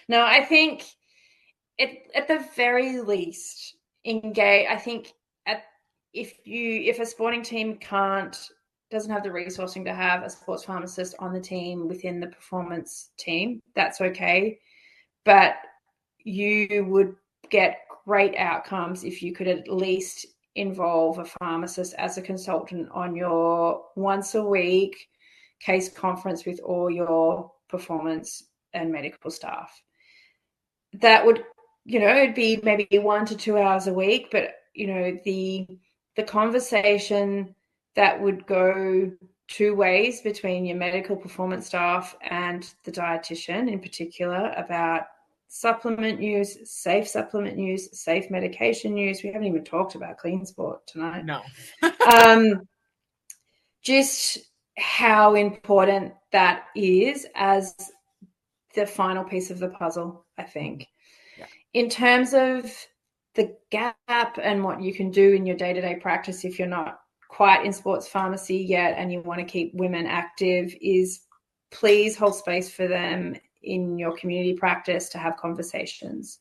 No, I think at the very least engage. I think at if a sporting team doesn't have the resourcing to have a sports pharmacist on the team within the performance team, that's okay. But you would get great outcomes if you could at least involve a pharmacist as a consultant on your once a week case conference with all your performance and medical staff. That would, it'd be maybe 1 to 2 hours a week, but the conversation that would go two ways between your medical performance staff and the dietitian in particular about supplement use, safe medication use. We haven't even talked about clean sport tonight. no. Just how important that is as the final piece of the puzzle, I think. Yeah. In terms of the gap and what you can do in your day-to-day practice if you're not quite in sports pharmacy yet and you want to keep women active, is please hold space for them in your community practice to have conversations.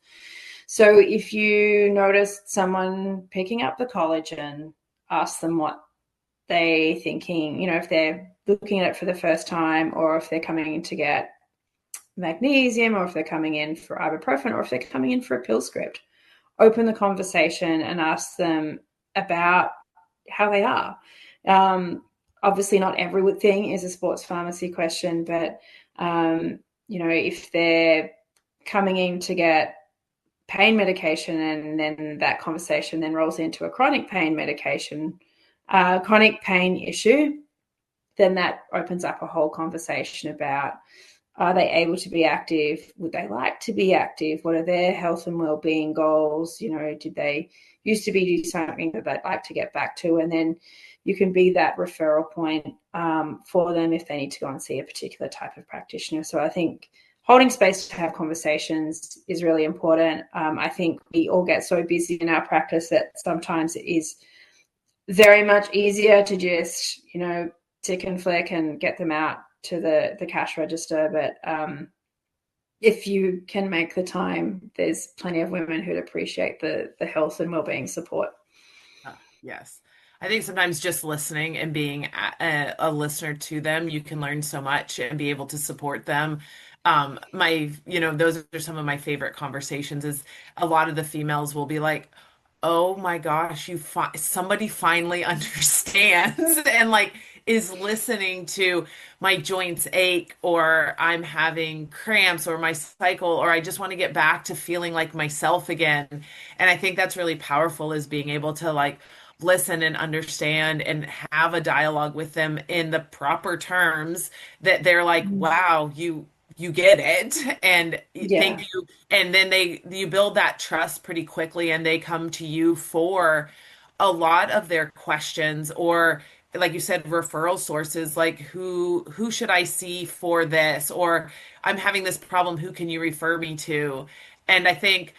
So if you notice someone picking up the collagen, ask them what they thinking, if they're looking at it for the first time, or if they're coming in to get magnesium, or if they're coming in for ibuprofen, or if they're coming in for a pill script. Open the conversation and ask them about how they are. Obviously, not everything is a sports pharmacy question, but if they're coming in to get pain medication and then that conversation then rolls into a chronic pain issue, then that opens up a whole conversation about, are they able to be active? Would they like to be active? What are their health and well-being goals? Did they used to be doing something that they'd like to get back to? And then you can be that referral point for them if they need to go and see a particular type of practitioner. So I think holding space to have conversations is really important. I think we all get so busy in our practice that sometimes it is very much easier to just, tick and flick and get them out to the cash register. But if you can make the time, there's plenty of women who'd appreciate the health and wellbeing support. Yes. I think sometimes just listening and being a listener to them, you can learn so much and be able to support them. Those are some of my favorite conversations is a lot of the females will be like, oh my gosh, somebody finally understands and like is listening to my joints ache or I'm having cramps or my cycle or I just want to get back to feeling like myself again. And I think that's really powerful is being able to like listen and understand and have a dialogue with them in the proper terms that they're like, wow, you get it and thank Yeah. you. And then you build that trust pretty quickly and they come to you for a lot of their questions or like you said referral sources like who should I see for this or I'm having this problem, who can you refer me to? And I think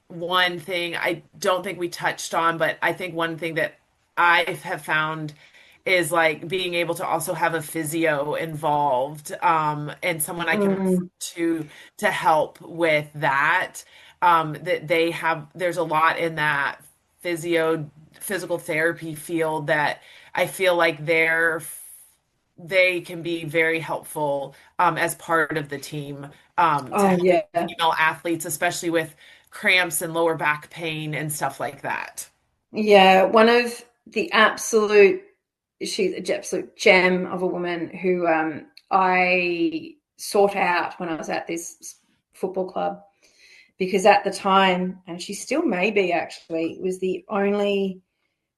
one thing I don't think we touched on, but I think one thing that I have found is like being able to also have a physio involved, and someone I can refer to help with that. That they have, there's a lot in that physical therapy field that I feel like they can be very helpful as part of the team to Oh, helping yeah. female athletes, especially with cramps and lower back pain and stuff like that. Yeah. One of the she's an absolute gem of a woman who I sought out when I was at this football club because at the time, and she still may be actually, was the only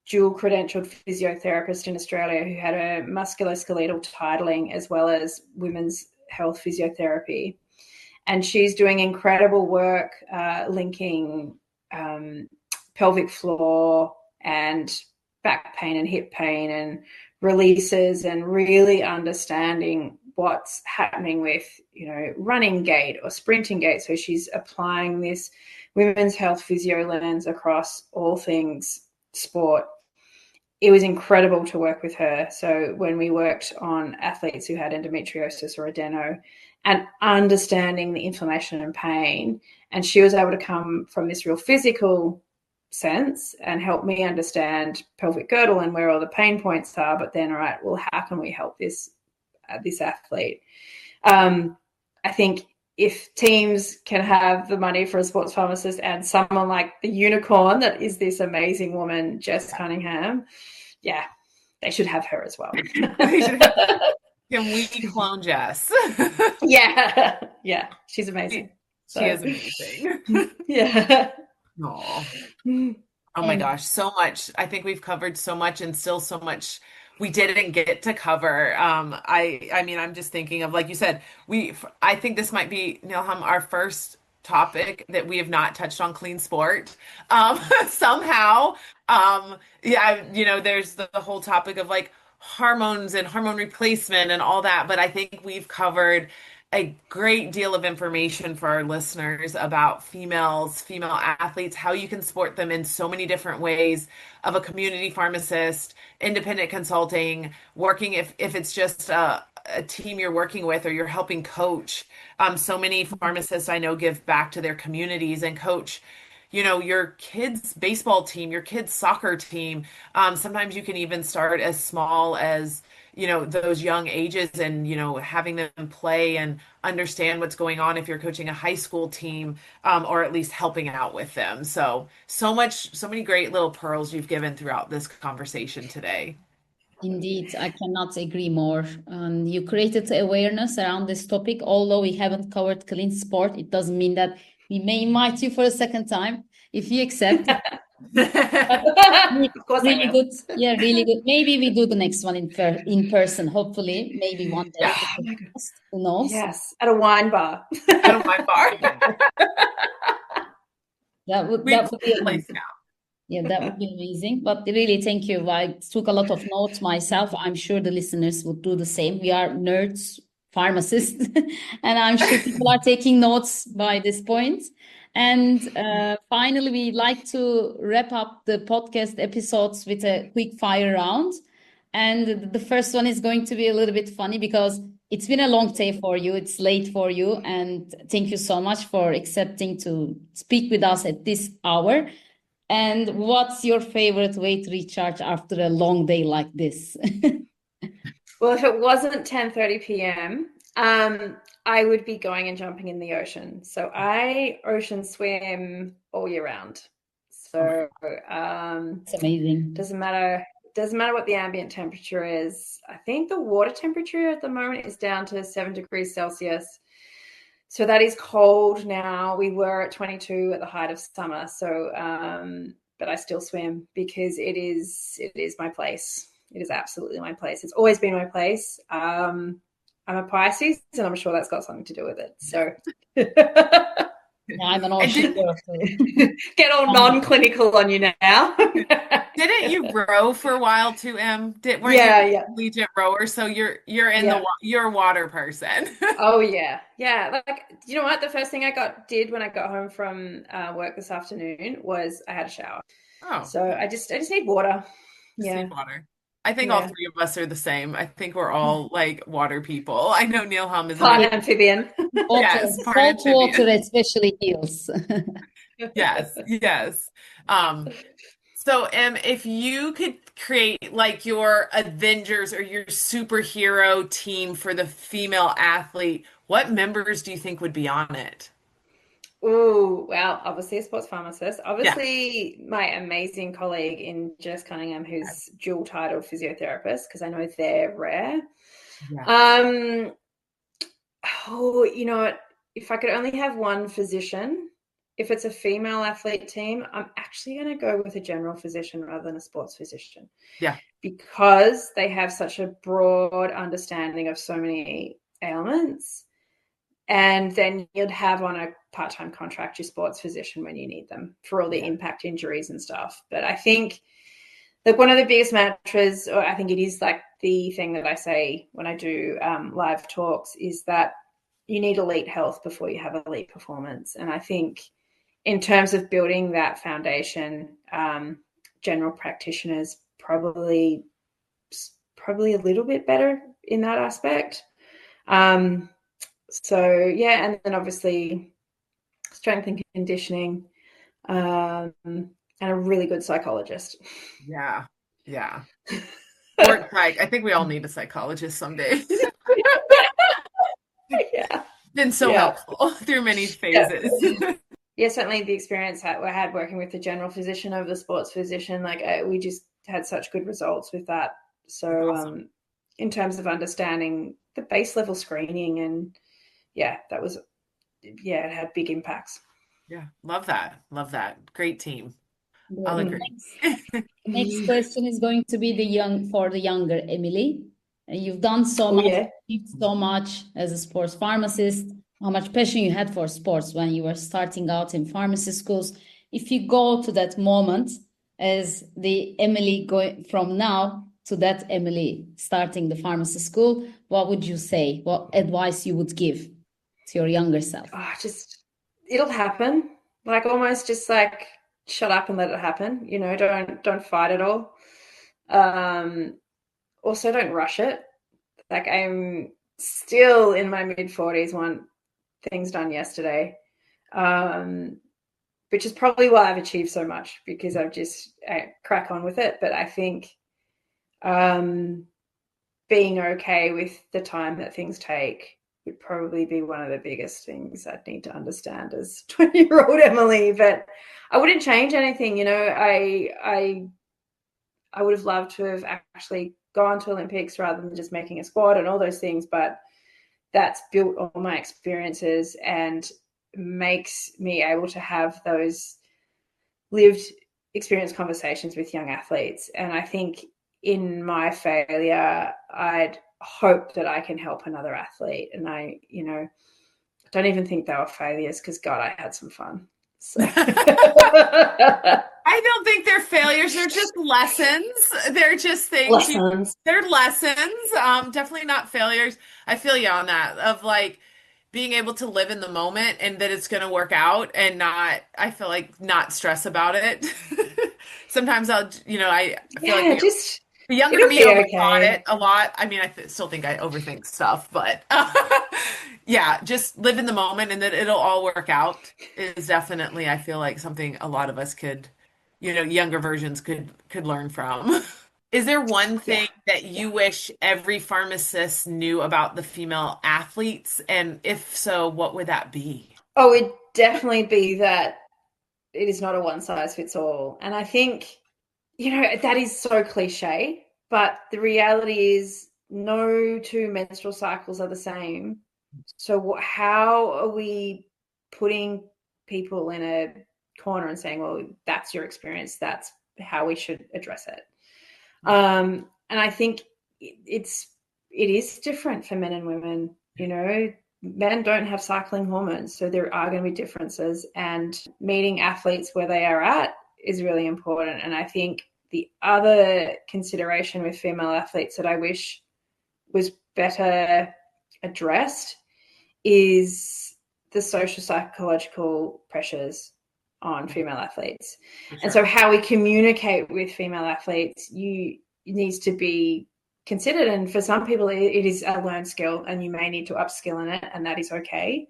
dual credentialed physiotherapist in Australia who had a musculoskeletal titling as well as women's health physiotherapy. And she's doing incredible work linking pelvic floor and back pain and hip pain and releases and really understanding what's happening with, running gait or sprinting gait. So she's applying this women's health physio lens across all things sport. It was incredible to work with her. So when we worked on athletes who had endometriosis or adeno and understanding the inflammation and pain, and she was able to come from this real physical sense and help me understand pelvic girdle and where all the pain points are. But then, all right, well, how can we help this athlete? I think if teams can have the money for a sports pharmacist and someone like the unicorn that is this amazing woman, Jess Cunningham, yeah, they should have her as well. Can we clone Jess? Yeah, she's amazing. She is amazing. Yeah. Oh my gosh, so much. I think we've covered so much and still so much we didn't get to cover. I mean, I'm just thinking of, like you said, I think this might be, Nilham, our first topic that we have not touched on clean sport. Somehow. Yeah, there's the whole topic of like hormones and hormone replacement and all that, but I think we've covered a great deal of information for our listeners about female athletes, how you can support them in so many different ways of a community pharmacist, independent consulting, working if it's just a team you're working with or you're helping coach. So many pharmacists I know give back to their communities and coach your kids' baseball team, your kids' soccer team. Sometimes you can even start as small as, those young ages and, having them play and understand what's going on if you're coaching a high school team, or at least helping out with them. So many great little pearls you've given throughout this conversation today. Indeed, I cannot agree more. You created awareness around this topic. Although we haven't covered clean sport, it doesn't mean that we may invite you for a second time if you accept. Of course, really good. Yeah, really good. Maybe we do the next one in person. Hopefully, maybe one day. Yeah. Who knows? Yes, at a wine bar. At a wine bar. That would be amazing. Yeah, that would be amazing. But really, thank you. I took a lot of notes myself. I'm sure the listeners would do the same. We are nerds pharmacist, and I'm sure people are taking notes by this point. And finally, we like to wrap up the podcast episodes with a quick fire round. And the first one is going to be a little bit funny because it's been a long day for you. It's late for you. And thank you so much for accepting to speak with us at this hour. And what's your favorite way to recharge after a long day like this? Well, if it wasn't 10:30 p.m., I would be going and jumping in the ocean. So I ocean swim all year round. So It's amazing. doesn't matter what the ambient temperature is. I think the water temperature at the moment is down to 7 degrees Celsius. So that is cold now. We were at 22 at the height of summer. So but I still swim because it is my place. It is absolutely my place. It's always been my place. I'm a Pisces, and I'm sure that's got something to do with it. So Yeah, I'm an ocean girl too. get all non-clinical on you now. Didn't you row for a while too, Em? Weren't you Yeah. a collegiate rower? So you're in you're a water person. Oh yeah. Like, you know what? The first thing I did when I got home from work this afternoon was I had a shower. Oh, So I just need water. just Yeah. need water. I think all three of us are the same. I think we're all like water people. I know Neil Hum is Part amphibian. yes, part Salt water amphibian. especially heals. Yes. So if you could create like your Avengers or your superhero team for the female athlete, what members do you think would be on it? Oh, well, obviously a sports pharmacist. Yeah. Obviously my amazing colleague in Jess Cunningham, who's dual titled physiotherapist, because I know they're rare. Yeah. Oh, you know what? If I could only have one physician, if it's a female athlete team, I'm actually going to go with a general physician rather than a sports physician. Yeah. Because they have such a broad understanding of so many ailments. And then you'd have on a part-time contract your sports physician when you need them for all the impact injuries and stuff. But I think like one of the biggest mantras, or I think it is like the thing that I say when I do live talks, is that you need elite health before you have elite performance. And I think in terms of building that foundation, general practitioners probably a little bit better in that aspect. So yeah, and then obviously strength and conditioning, and a really good psychologist. Yeah. Or psych. I think we all need a psychologist someday. Yeah. Been so helpful through many phases. Yeah, certainly the experience I had working with the general physician over the sports physician, like we just had such good results with that. So Awesome. in terms of understanding the base level screening, and that was, it had big impacts. Yeah, love that. Great team. I'll The agree. next question is going to be for the younger Emily. You've done so much, achieved so much as a sports pharmacist, how much passion you had for sports when you were starting out in pharmacy schools. If you go to that moment as the Emily going from now to that Emily starting the pharmacy school, what would you say? What advice you would give to your younger self? It'll happen. Like almost just like shut up and let it happen. You know, don't fight it all. Also don't rush it. Like I'm still in my mid-40s, want things done yesterday. Which is probably why I've achieved so much, because I've just crack on with it. But I think being okay with the time that things take would probably be one of the biggest things I'd need to understand as 20-year-old Emily. But I wouldn't change anything. You know, I would have loved to have actually gone to Olympics rather than just making a squad and all those things. But that's built all my experiences and makes me able to have those lived experience conversations with young athletes. And I think in my failure, I'd hope that I can help another athlete. And I, don't even think they were failures, because God, I had some fun. So. I don't think they're failures. They're just lessons. They're just things you, Lessons. they're lessons. Definitely not failures. I feel you on that of like being able to live in the moment and that it's going to work out and not, I feel like not stress about it. Sometimes I feel like Yeah, just the younger it'll me be overthought okay. it a lot. I mean, still think I overthink stuff, but yeah, just live in the moment and that it'll all work out is definitely, I feel like something a lot of us could, younger versions could learn from. Is there one Yeah, thing that yeah. you wish every pharmacist knew about the female athletes? And if so, what would that be? Oh, it'd definitely be that it is not a one size fits all. And I think, that is so cliche, but the reality is no two menstrual cycles are the same. So how are we putting people in a corner and saying, well, that's your experience, that's how we should address it? And I think it is different for men and women. Men don't have cycling hormones, so there are going to be differences. And meeting athletes where they are at is really important. And I think the other consideration with female athletes that I wish was better addressed is the social psychological pressures on female athletes. For And so sure. how we communicate with female athletes needs to be considered. And for some people it is a learned skill and you may need to upskill in it, and that is okay.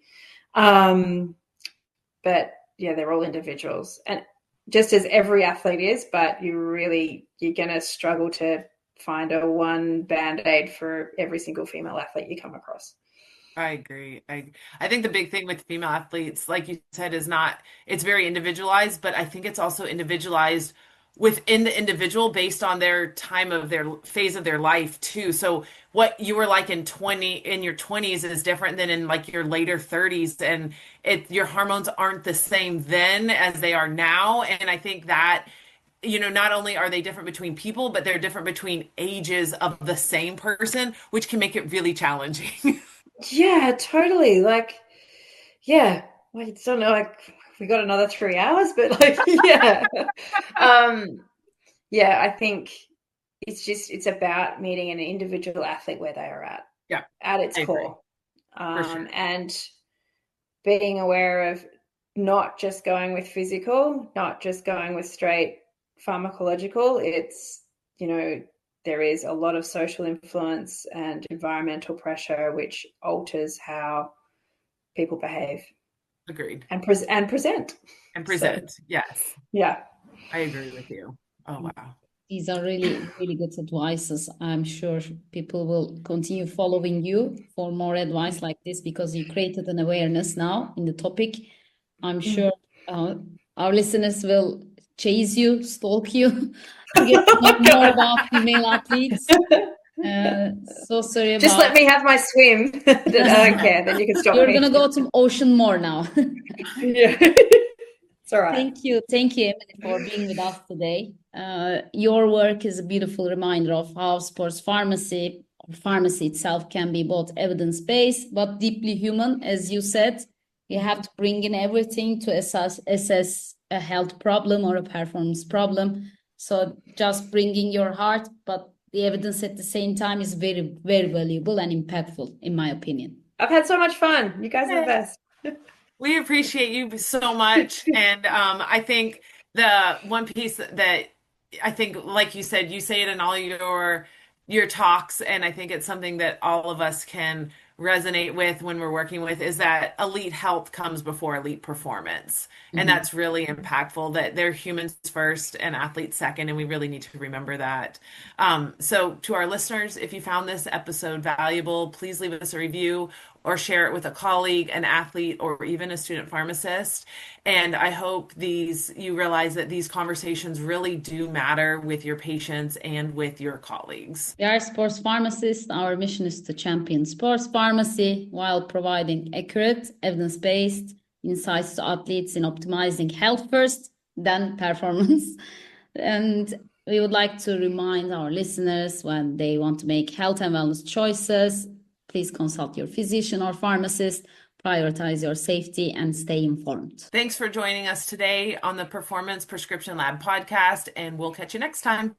But yeah, they're all individuals, and just as every athlete is, but you're going to struggle to find a one band-aid for every single female athlete you come across. I agree. I think the big thing with female athletes, like you said, is not it's very individualized, but I think it's also individualized within the individual based on their time of their phase of their life too. So what you were like in your 20s is different than in like your later 30s, and your hormones aren't the same then as they are now. And I think that not only are they different between people, but they're different between ages of the same person, which can make it really challenging. Yeah, totally. Like, yeah, I don't know, like we got another 3 hours, but like, yeah. Um, yeah, I think it's about meeting an individual athlete where they are Yeah, at its I agree core. for sure. And being aware of not just going with physical, not just going with straight pharmacological. It's, there is a lot of social influence and environmental pressure which alters how people behave Agreed. and present. And So, present. Yes, yeah. I agree with you. Oh, wow. These are really, really good advices. I'm sure people will continue following you for more advice like this because you created an awareness now in the topic. I'm sure uh, our listeners will chase you, stalk you to get to know more about female athletes. So sorry Just about. let me have my swim. I don't care. Then you can stop You're me. gonna go to ocean more now. Yeah. It's all right. Thank you, Emily, for being with us today. Your work is a beautiful reminder of how sports pharmacy or pharmacy itself can be both evidence-based but deeply human. As you said, you have to bring in everything to assess a health problem or a performance problem. So just bringing your heart, but the evidence at the same time is very, very valuable and impactful, in my opinion. I've had so much fun. You guys are the best. We appreciate you so much. And I think the one piece that I think, like you said, you say it in all your talks, and I think it's something that all of us can resonate with when we're working with is that elite health comes before elite performance. And Mhm. that's really impactful that they're humans first and athletes second, and we really need to remember that. So to our listeners, if you found this episode valuable, please leave us a review or share it with a colleague, an athlete, or even a student pharmacist. And I hope you realize that these conversations really do matter with your patients and with your colleagues. We are sports pharmacists. Our mission is to champion sports pharmacy while providing accurate, evidence-based insights to athletes in optimizing health first, then performance. And we would like to remind our listeners when they want to make health and wellness choices, please consult your physician or pharmacist. prioritize your safety, and stay informed. Thanks for joining us today on the Performance Prescription Lab podcast, and we'll catch you next time.